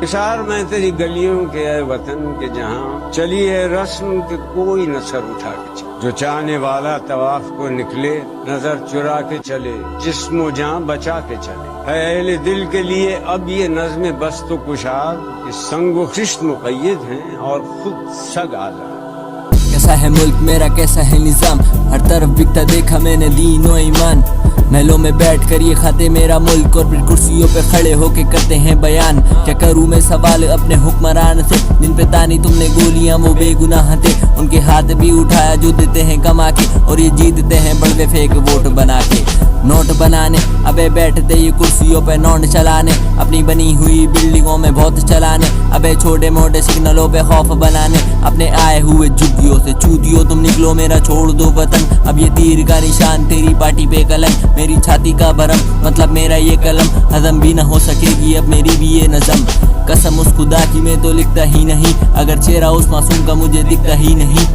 इशार में तेरी गलियों के है वतन के जहाँ चली है रस्म के कोई न सर उठा के चले। जो चाहने वाला तवाफ को निकले नजर चुरा के चले, जिस्म जान बचा के चले। है अहले दिल के लिए अब ये नज़्म बस तो कुशार कि संगो खिश्त मुक़य्यद हैं और खुद सग आज़ाद। कैसा है मुल्क मेरा, कैसा है निज़ाम, हर तरफ बिकता देखा मैंने दीन और ईमान। महलों में बैठ कर ये खाते मेरा मुल्क और फिर कुर्सियों पे खड़े होके करते हैं बयान। क्या करूँ मैं सवाल अपने हुक्मरान से, जिन पे तानी तुमने गोलियां वो बेगुनाह थे। उनके हाथ भी उठाया जो देते हैं कमा के, और ये जीतते हैं बड़वे फेक वोट बना के। नोट बनाने अबे बैठते ये कुर्सियों पे नोट चलाने, अपनी बनी हुई बिल्डिंगों में बहुत चलाने। अबे छोटे मोटे सिग्नलों पे खौफ बनाने, अपने आए हुए झुग्गियों से चूतियों तुम निकलो मेरा छोड़ दो वतन। अब ये तीर का निशान तेरी पार्टी पे कलंक, मेरी छाती का भरम मतलब मेरा ये कलम। हजम भी ना हो सकेगी अब मेरी भी ये नज़म, कसम उस खुदा की मैं तो लिखता ही नहीं। अगर चेहरा उस मासूम का मुझे दिखता ही नहीं,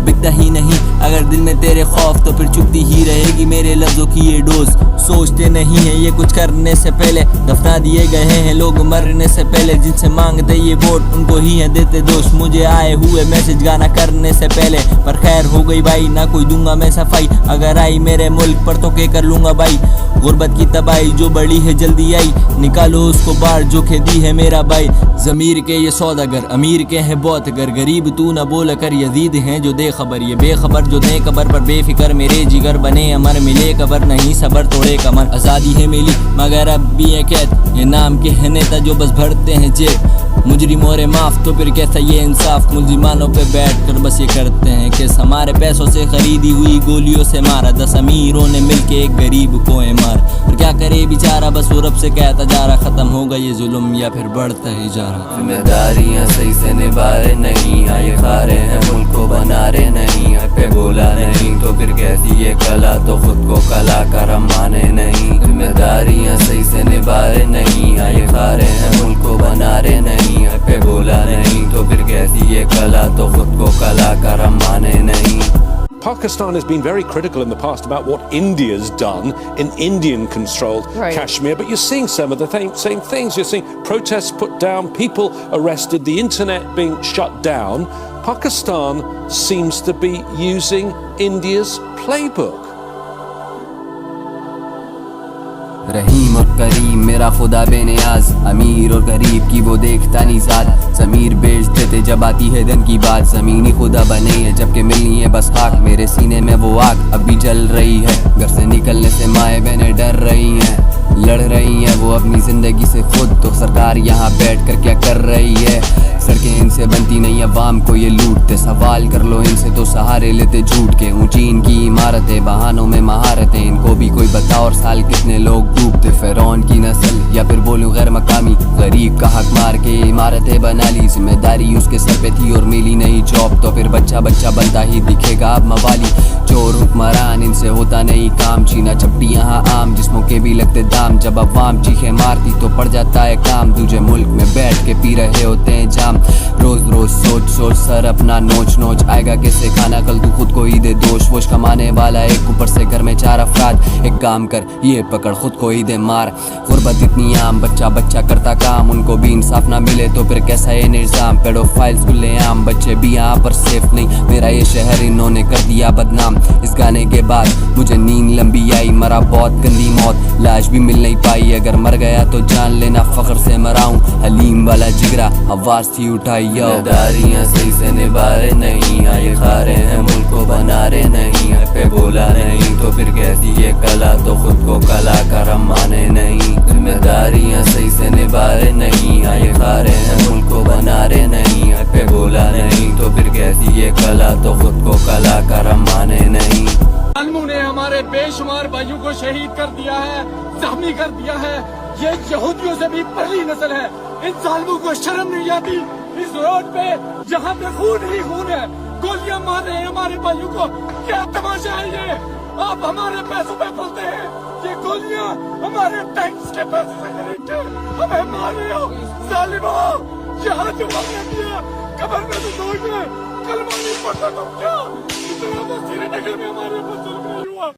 बिकता ही नहीं। अगर दिल में तेरे खौफ तो फिर चुपती ही रहेगी मेरे लफ्जों की ये डोज। सोचते नहीं है ये कुछ करने से पहले, दफना दिए गए हैं लोग मरने से पहले। जिनसे मांगते ये वोट उनको ही है देते दोष, मुझे आए हुए मैसेज गाना करने से पहले। पर खैर हो गई भाई, ना कोई दूंगा मैं सफाई। अगर आई मेरे मुल्क पर तो क्या कर लूंगा भाई। गुर्बत की तबाही जो बड़ी है जल्दी आई, निकालो उसको बाहर जो खेदी है मेरा भाई। जमीर के ये सौदागर अमीर के हैं बहुत घर, गरीब तू न बोल कर यजीद हैं जो दे खबर। ये बेखबर जो दे कबर पर बेफिक्र मेरे जिगर बने अमर। मिले कबर नहीं सबर तोड़े कमर। आज़ादी है मिली मगर अब भी है कैद, ये नाम के है नेता जो बस भरते हैं जेब। मुजरिम और माफ तो फिर कैसा ये इंसाफ, मुलजिमानों पे बैठ कर बस ये करते हैं केस। हमारे पैसों से खरीदी हुई गोलियों से मारा, 10 अमीरों ने मिलके एक गरीब को है मार। और क्या करे बेचारा बस वो रब से कहता जा रहा, खत्म होगा ये जुल्म या फिर बढ़ता ही जा रहा। जिम्मेदारियां सही से निभा रहे नहीं, आए खा रहे हैं मुल्क को बना रहे नहीं। हक पे बोला नहीं तो फिर कैसी ये कला, तो खुद को कला कर हम माने नहीं। जिम्मेदारियां सही से निभा रहे नहीं, आए खा रहे हैं मुल्क को बना रहे नहीं। हक पे बोला नहीं तो फिर कैसी ये कला, तो खुद को कला कर हम माने नहीं। Pakistan has been very critical in the past about what India's done in Indian-controlled Kashmir, but you're seeing some of the same things. You're seeing protests put down, people arrested, the internet being shut down. Pakistan seems to be using India's playbook. रहीम और करीम मेरा खुदा बेनियाज, अमीर और गरीब की वो देखता नहीं साथ। ज़मीर बेच देते जब आती है दिन की बात, ज़मीनी खुदा बने है जबकि मिलनी है बस खाक। मेरे सीने में वो आग अभी जल रही है, घर से निकलने से माएँ बहनें डर रही हैं। लड़ रही हैं वो अपनी ज़िंदगी से खुद, तो सरकार यहाँ बैठ कर क्या कर रही है। सड़कें इनसे बनती नहीं, अवाम को ये लूटते। सवाल कर लो इनसे तो सहारे लेते झूठ के। ऊंची इनकी इमारतें, बहानों में महारतें, इनको भी कोई बता और साल कितने लोग डूबते। फिरौन की नस्ल या फिर बोलूं गैर मकामी, गरीब का हक मार के इमारतें बना ली। जिम्मेदारी उसके सर पे थी और मिली नहीं जॉब, तो फिर बच्चा बच्चा बनता ही दिखेगा अब मवाली। चोर हुक्मरान इनसे होता नहीं काम, चीना चपटी यहाँ आम, जिस्मों के भी लगते दाम। जब अवाम चीखे मारती तो पड़ जाता है काम, दूजे मुल्क में बैठ के पी रहे होते हैं जाम। रोज रोज सोच सोच सर अपना नोच नोच, आएगा कैसे खाना कल तू खुद को ही दे दोष। वोश कमाने वाला एक, ऊपर से घर में 4 अफराद। एक काम कर ये पकड़ खुद को ही दे मार। गुर्बत इतनी आम, बच्चा बच्चा करता काम, उनको भी इंसाफ ना मिले तो फिर कैसा ये निज़ाम। पेडोफाइल्स खुलेआम, बच्चे भी यहाँ पर सेफ नहीं। मेरा ये शहर इन्होंने कर दिया बदनाम। इस गाने के बाद मुझे नींद लंबी आई, मरा बहुत गंदी मौत, लाश भी मिल नहीं पाई। अगर मर गया तो जान लेना फख्र से मरा हूँ। हलीम वाला जिगरा आवाज थी उठाई। जिम्मेदारियां सही से निभा रहे नहीं, आए खा रहे हैं मुल्क को बना रहे नहीं। हक पे बोला नहीं तो फिर कैसी ये कला, तो खुद को कला कर हम माने नहीं। जिम्मेदारियां सही से निभा रहे नहीं, आए खा रहे हैं मुल्क को बना रहे नहीं। हक पे बोला नहीं तो फिर कैसी ये कला, तो खुद को कला कर हम माने नहीं। जालिमों ने हमारे बेशुमार भाइयों को शहीद कर दिया है, जख्मी कर दिया है। ये यहूदियों से भी पहली नस्ल है। इन जालिमों को शर्म नहीं आती, इस रोड पे जहाँ पे खून ही खून है, गोलियां मार रहे हैं हमारे भाइयों को। क्या तमाशा है ये? आप हमारे पैसों पे पलते हैं, ये गोलियां हमारे टैक्स के पैसे से खरीदते हमें मार रहे हो। जालिमों, यहाँ जो हमने दिया कब्र में तो दोगे, कलमा नहीं पड़ता तो क्या? इतना तो श्रीनगर में हमारे ऊपर जुल्म नहीं हुआ।